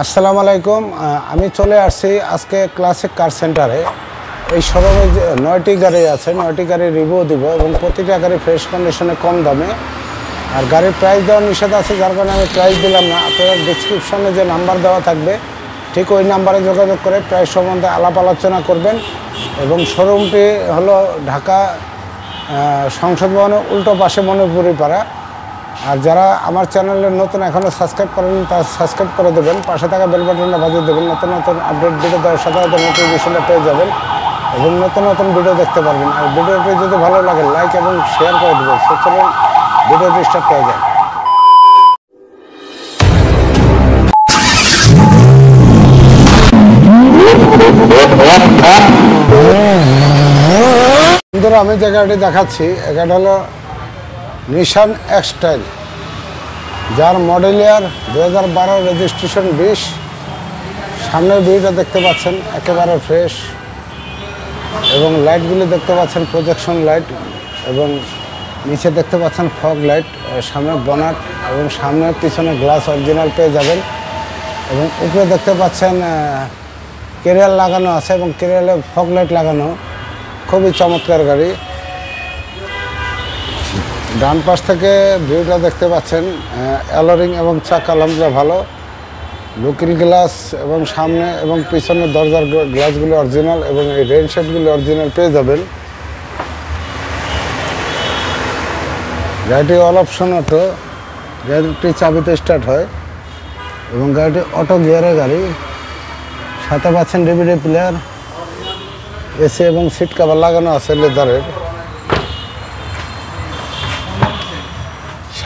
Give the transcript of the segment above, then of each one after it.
আসসালামু আলাইকুম। আমি চলে আসছি আজকে ক্লাসিক কার সেন্টারে। এই শোরুমে যে 9টি গাড়ি আছে, 9টি গাড়ির রিভিউ দিব এবং প্রতিটা গাড়ি ফ্রেশ কন্ডিশনে কম দামে। আর গাড়ির প্রাইস দেওয়ার নিষেধ আছে, যার কারণে আমি প্রাইস দিলাম না। আপনারা ডিসক্রিপশনে যে নাম্বার দেওয়া থাকবে ঠিক ওই নাম্বারে যোগাযোগ করে প্রাইস সম্বন্ধে আলাপ আলোচনা করবেন। এবং শোরুমটি হলো ঢাকা সংসদ ভবনের উল্টো পাশে মনিপুরি পাড়া। আর যারা আমার চ্যানেলের নতুন এখনও সাবস্ক্রাইব করেন তা সাবস্ক্রাইব করে দেবেন, পাশে থাকা বেল বাটনটা বাজিয়ে দেবেন। নতুন নতুন আপডেট ভিডিও দেওয়ার সাথে সাথে নোটিফিকেশনটা পেয়ে যাবেন এবং নতুন নতুন ভিডিও দেখতে পারবেন। আর ভিডিওটি যদি ভালো লাগে লাইক এবং শেয়ার করে দেবেন। চলুন ভিডিওটি স্টার্ট হয়ে যায়। বন্ধুরা, আমি যে গাড়িটি দেখাচ্ছি এই গাড়ি হলো নিশান এক্সটাইল, যার মডেল ইয়ার 2012, রেজিস্ট্রেশন 20। সামনের ভিউটা দেখতে পাচ্ছেন একেবারে ফ্রেশ এবং লাইটগুলি দেখতে পাচ্ছেন প্রজেকশন লাইট এবং নিচে দেখতে পাচ্ছেন ফগ লাইট। সামনে বনাট এবং সামনে পিছনে গ্লাস অরিজিনাল পেয়ে যাবেন এবং উপরে দেখতে পাচ্ছেন কেরিয়ার লাগানো আছে এবং কেরিয়ারে ফগ লাইট লাগানো। খুবই চমৎকার গাড়ি। ডান পাশ থেকে ভিউটা দেখতে পাচ্ছেন অ্যালোরিং এবং চাকা আলহামদুলিল্লাহ ভালো। লুকিং গ্লাস এবং সামনে এবং পিছনের দরজার গ্লাসগুলো অরিজিনাল এবং এই রেন শেডগুলো অরিজিনাল পেয়ে যাবেন। গাড়িটি অল অপশন অটো, গাড়িটি চাবিতে স্টার্ট হয় এবং গাড়িটি অটো গিয়ারের গাড়ি। সাথে পাচ্ছেন ডিভিডি প্লেয়ার, এসি এবং সিট কভার লাগানো আছে লেদারের।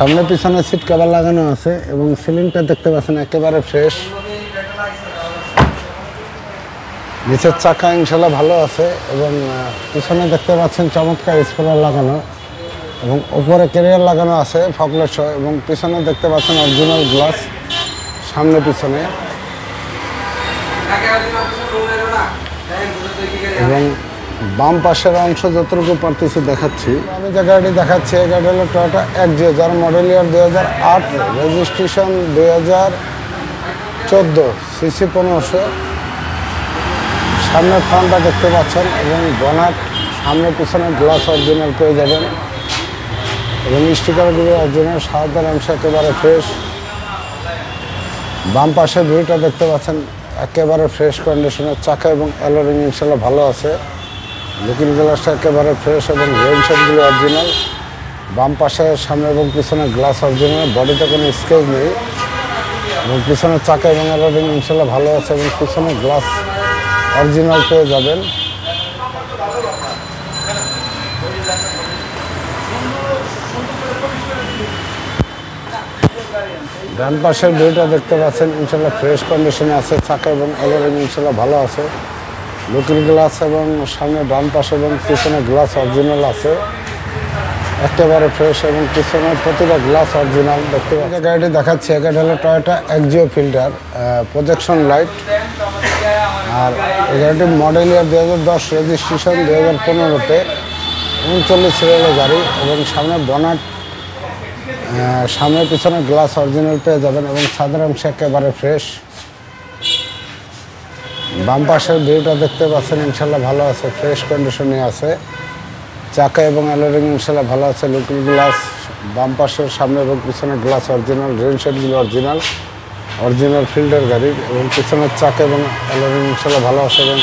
সামনে পিছনে সিট কভার লাগানো আছে এবং সিলিংটা দেখতে পাচ্ছেন একেবারে ফ্রেশ। নিচের চাকা ইনশাল্লাহ ভালো আছে এবং পিছনে দেখতে পাচ্ছেন চমৎকার স্পয়লার লাগানো এবং উপরে ক্যারিয়ার লাগানো আছে ফগলাইট সহ এবং পিছনে দেখতে পাচ্ছেন অরিজিনাল গ্লাস সামনে পিছনে। এবং বাম পাশের অংশ যতটুকু পারতেছি দেখাচ্ছি। আমি যে গাড়িটি দেখাচ্ছি এই গাড়ি হলো টয়োটা এক্সিও, যার মডেল ইয়ার 2008, রেজিস্ট্রেশন 2014, সিসি 1500। সামনে ফ্রন্টটা দেখতে পাচ্ছেন এবং বনাট সামনে পিছনে গ্লাস অরিজিনাল পেয়ে যাবেন এবং স্টিকারগুলো অরিজিনাল, সাদার অংশ একেবারে ফ্রেশ। বাম পাশের ভিউটা দেখতে পাচ্ছেন একেবারে ফ্রেশ কন্ডিশনের। চাকা এবং অ্যালোরিং ইনশাল্লাহ ভালো আছে। লুকিং গ্লাসটা একেবারে ফ্রেশ এবং রেন শেডগুলো অরিজিনাল। বাম পাশে সামনে এবং পিছনে গ্লাস অরিজিনাল, বডিতে কোনো স্কেচ নেই এবং পিছনের চাকা এবং অ্যালোরিং ইনশাল্লাহ ভালো আছে এবং পিছনে গ্লাস অরিজিনাল পেয়ে যাবেন। ডান পাশের ভিউটা দেখতে পাচ্ছেন ইনশাল্লাহ ফ্রেশ কন্ডিশনে আছে। চাকা এবং অ্যালোরিং ইনশাল্লাহ ভালো আছে। লুকিং গ্লাস এবং সামনে ডান পাশে এবং পিছনে গ্লাস অরিজিনাল আছে একেবারে ফ্রেশ এবং পিছনে প্রতিটা গ্লাস অরিজিনাল দেখতে পাচ্ছেন। গাড়িটি দেখাচ্ছি গাড়ি হলো Toyota Axio Fielder, projection light. আর এই গাড়িটির মডেল ইয়ার 2010, রেজিস্ট্রেশন 2015-তে, 39 সিরিয়ালের গাড়ি এবং সামনে বনাট সামনে পিছনে গ্লাস অরিজিনাল পেয়ে যাবেন এবং সাদার অংশ একেবারে ফ্রেশ। বাম পাশের ভিউটা দেখতে পাচ্ছেন ইনশাল্লাহ ভালো আছে, ফ্রেশ কন্ডিশনে আছে। চাকা এবং অ্যালোরিং ইনশাল্লাহ ভালো আছে। লুকিং গ্লাস বাম পাশের সামনে এবং পিছনে গ্লাস অরিজিনাল, রেন শেডগুলো অরিজিনাল ফিল্ডের গাড়ি এবং পিছনের চাকা এবং অ্যালোরিং ইনশাল্লাহ ভালো আছে এবং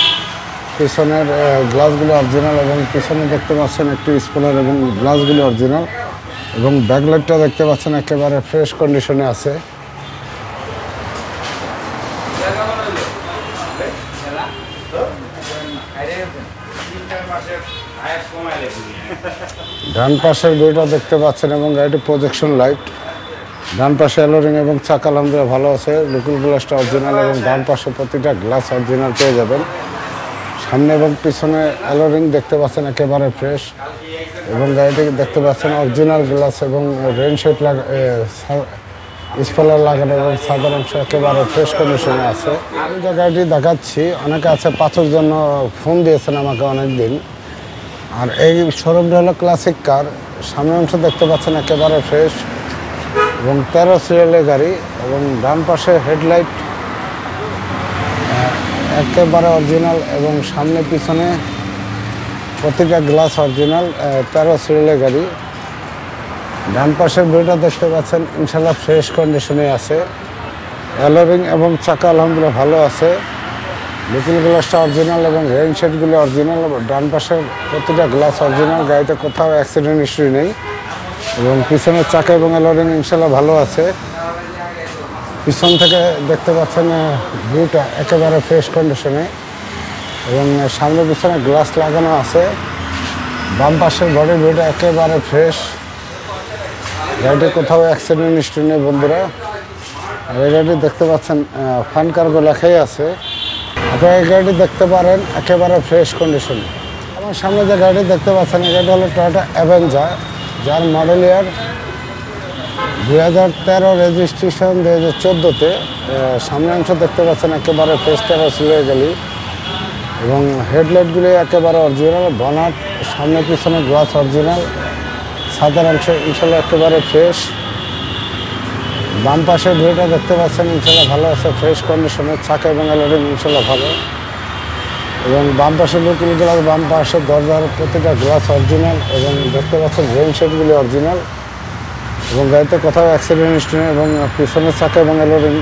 পিছনের গ্লাসগুলো অরিজিনাল এবং পিছনে দেখতে পাচ্ছেন একটি স্পয়লার এবং গ্লাসগুলো অরিজিনাল এবং ব্যাকলাইটটা দেখতে পাচ্ছেন একেবারে ফ্রেশ কন্ডিশনে আছে। ডান পাশের ভিউটা দেখতে পাচ্ছেন এবং গাড়িটি প্রজেকশন লাইট। ডান পাশে অ্যালোরিং এবং চাকা আলহামদুলিল্লাহ ভালো আছে। লুকিং গ্লাসটা অরিজিনাল এবং ডান পাশে প্রতিটা গ্লাস অরিজিনাল পেয়ে যাবেন। সামনে এবং পিছনে অ্যালোরিং দেখতে পাচ্ছেন একেবারে ফ্রেশ এবং গাড়িটি দেখতে পাচ্ছেন অরিজিনাল গ্লাস এবং রেন শেড স্পয়লার লাগানো এবং সাদার অংশ একেবারে ফ্রেশ কন্ডিশনে আছে। আমি যে গাড়িটি দেখাচ্ছি অনেকে আছে পাঁচের জন্য ফোন দিয়েছেন আমাকে অনেক দিন। আর এই শোরুমটা হলো ক্লাসিক কার। সামনের অংশ দেখতে পাচ্ছেন একেবারে ফ্রেশ এবং 13 সিরিয়ালের গাড়ি এবং ডান পাশে হেডলাইট একেবারে অরিজিনাল এবং সামনে পিছনে প্রতিটা গ্লাস অরিজিনাল। 13 সিরিয়ালের গাড়ি। ডান পাশের ভিউটা দেখতে পাচ্ছেন ইনশাল্লাহ ফ্রেশ কন্ডিশনে আছে। অ্যালোরিং এবং চাকা আলহামদুলিল্লাহ ভালো আছে। লিকুইড গ্লাসটা অরিজিনাল এবং রেইন শেডগুলো অরিজিনাল। ডান পাশের প্রতিটা গ্লাস অরিজিনাল। গাড়িতে কোথাও অ্যাক্সিডেন্ট হিস্ট্রি নেই এবং পিছনের চাকা এবং অ্যালোরিং ইনশাল্লাহ ভালো আছে। পিছন থেকে দেখতে পাচ্ছেন ভিউটা একেবারে ফ্রেশ কন্ডিশনে এবং সামনে পিছনে গ্লাস লাগানো আছে। বাম পাশের বডির ভিউটা একেবারে ফ্রেশ। গাড়িতে কোথাও অ্যাক্সিডেন্ট হিস্ট্রি নেই বন্ধুরা। আর এই গাড়িটি দেখতে পাচ্ছেন ফান কার্গো লেখাই আছে। আপনারা এই গাড়িটি দেখতে পারেন একেবারে ফ্রেশ কন্ডিশনে। আমার সামনে যে গাড়িটি দেখতে পাচ্ছেন এই গাড়িটা হলো টয়োটা অ্যাভেঞ্জার, যার মডেল ইয়ার 2013, রেজিস্ট্রেশন 2014-তে। সামনে অংশ দেখতে পাচ্ছেন একেবারে ফ্রেশ 13 সিরিয়ালের গাড়ি এবং হেডলাইটগুলি একেবারে অরিজিনাল। বনাট সামনে পিছনে গ্লাস অরিজিনাল। সাদার অংশ ইনশাল্লাহ একেবারে ফ্রেশ। বাম পাশের ভিউটা দেখতে পাচ্ছেন ইনশাল্লাহ ভালো আছে, ফ্রেশ কন্ডিশনে। চাকা এবং অ্যালোরিং ইনশাল্লাহ ভালো এবং বাম পাশের লিকুইড গ্লাস, বাম পাশের দরজার প্রতিটা গ্লাস অরিজিনাল এবং দেখতে পাচ্ছেন রেইন শেডগুলি অরিজিনাল এবং গাড়িতে কোথাও অ্যাক্সিডেন্ট হিস্ট্রি নেই এবং পিছনের চাকা এবং অ্যালোরিং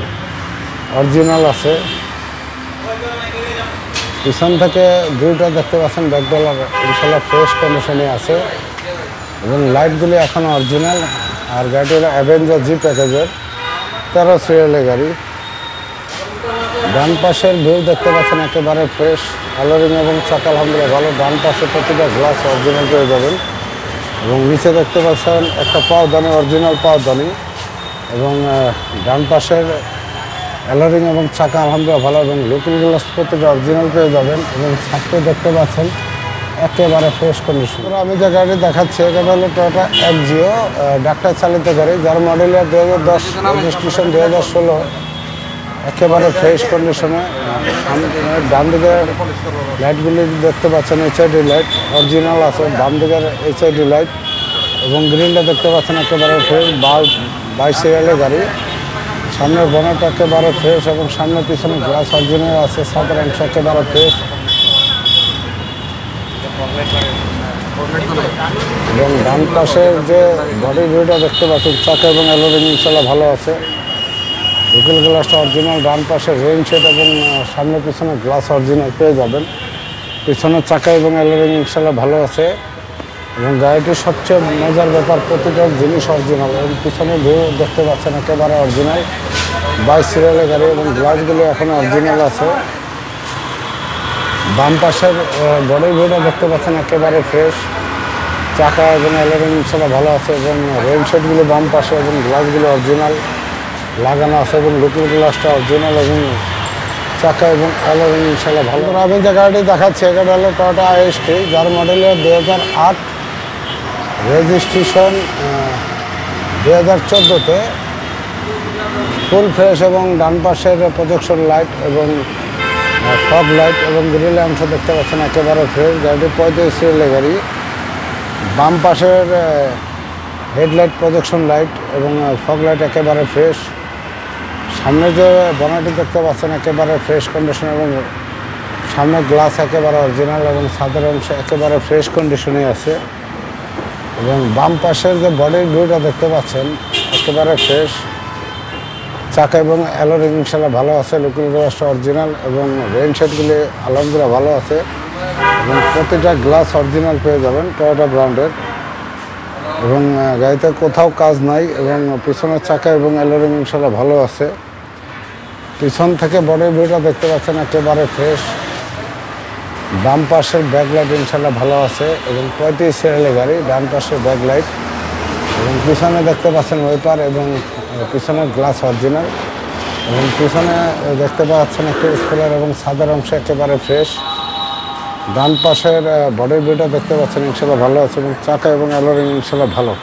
অরিজিনাল আছে। পিছন থেকে ভিউটা দেখতে পাচ্ছেন ব্যাকডলার ইনশাল্লাহ ফ্রেশ কন্ডিশনে আছে এবং লাইটগুলি এখনও অরিজিনাল। আর গাড়িটি হলো অ্যাভেঞ্জার জি প্যাকেজের 13 সিরিয়ালের গাড়ি। ডান পাশের ভিউ দেখতে পাচ্ছেন একেবারে ফ্রেশ। অ্যালোরিং এবং চাকা আলহামদুলিল্লাহ ভালো। ডান পাশে প্রতিটা গ্লাস অরিজিনাল পেয়ে যাবেন এবং নিচে দেখতে পাচ্ছেন একটা পাওদানি, অরিজিনাল পাওদানি এবং ডান পাশের অ্যালোরিং এবং চাকা আলহামদুলিল্লাহ ভালো এবং লিকুইড গ্লাস প্রতিটা অরিজিনাল পেয়ে যাবেন এবং ছাদটি দেখতে পাচ্ছেন একেবারে ফ্রেশ কন্ডিশন। আমি যে গাড়ি দেখাচ্ছি এটা হলো টয়োটা এক্সিও, ডাক্তার চালিত গাড়ি, যার মডেল 2010, রেজিস্ট্রেশন 2016। একেবারে ফ্রেশ কন্ডিশনে। ডান দিকের লাইটগুলি দেখতে পাচ্ছেন এইচআইডি লাইট অরিজিনাল আছে। বাম দিকের এইচআইডি লাইট এবং গ্রিনটা দেখতে পাচ্ছেন একেবারে ফ্রেশ। 22 সিরিয়ালের গাড়ি। সামনের বনেট একেবারে ফ্রেশ এবং সামনে পিছনে গ্লাস অরিজিনাল আছে। সাদার অংশ একেবারে ফ্রেশ এবং ডান পাশের যে বডি ভিউটা দেখতে পাচ্ছেন চাকা এবং অ্যালোরিং ইনশাল্লাহ ভালো আছে। লিকুইড গ্লাসটা অরিজিনাল। ডান পাশে রেইন শেড এবং সামনে পিছনে গ্লাস অরিজিনাল পেয়ে যাবেন। পিছনের চাকা এবং অ্যালোরিং ইনশাল্লাহ ভালো আছে এবং গাড়িটির সবচেয়ে মজার ব্যাপার প্রতিটা জিনিস অরিজিনাল এবং পিছনে ভিউ দেখতে পাচ্ছেন একেবারে অরিজিনাল। 22 সিরিয়ালের গাড়ি এবং গ্লাসগুলো এখন অরিজিনাল আছে। বাম পাশের বডি ভিউটা দেখতে পাচ্ছেন একেবারে ফ্রেশ। চাকা এবং অ্যালোরিং ইনশাল্লাহ ভালো আছে এবং রেইন শেডগুলো বাম পাশে এবং গ্লাসগুলো অরিজিনাল লাগানো আছে এবং লিকুইড গ্লাসটা অরিজিনাল এবং চাকা এবং অ্যালোরিং ইনশাল্লাহ ভালো। আমি যে গাড়িটি দেখাচ্ছি এটা হলো টয়োটা IST, যার মডেল 2008, রেজিস্ট্রেশন 2014-তে। ফুল ফ্রেশ এবং ডান পাশের প্রজেকশন লাইট এবং ফগ লাইট এবং গ্রিল অংশ দেখতে পাচ্ছেন একেবারে ফ্রেশ। গাড়িটি 35 সিরিয়ালের গাড়ি। বাম পাশের হেডলাইট, প্রজেকশন লাইট এবং ফগ লাইট একেবারে ফ্রেশ। সামনে যে বনেটটি দেখতে পাচ্ছেন একেবারে ফ্রেশ কন্ডিশন এবং সামনে গ্লাস একেবারে অরিজিনাল এবং ছাদের অংশ একেবারে ফ্রেশ কন্ডিশনে আছে এবং বাম পাশের যে বডির ভিউটা দেখতে পাচ্ছেন একেবারে ফ্রেশ। চাকা এবং অ্যালোরিং ইনশাল্লাহ ভালো আছে। লিকুইড গ্লাসটা অরিজিনাল এবং রেইন শেডগুলি আলহামদুলিল্লাহ ভালো আছে এবং প্রতিটা গ্লাস অরিজিনাল পেয়ে যাবেন টয়োটা ব্র্যান্ডের এবং গাড়িতে কোথাও কাজ নাই এবং পিছনের চাকা এবং অ্যালোরিং ইনশাল্লাহ ভালো আছে। পিছন থেকে বডির ভিউটা দেখতে পাচ্ছেন একেবারে ফ্রেশ। বাম পাশের ব্যাকলাইট ইনশাল্লাহ ভালো আছে এবং 35 সিরিয়ালের গাড়ি। ডান পাশের ব্যাকলাইট এবং পিছনে দেখতে পাচ্ছেন ওয়েপার এবং পিছনের গ্লাস অরিজিনাল এবং পিছনে দেখতে পাচ্ছেন একটা স্পয়লার এবং ছাদের অংশ একেবারে ফ্রেশ। ডান পাশের বডির ভিউটা দেখতে পাচ্ছেন ইনশাল্লাহ ভালো আছে এবং চাকা এবং অ্যালোরিং ইনশাল্লাহ ভালো।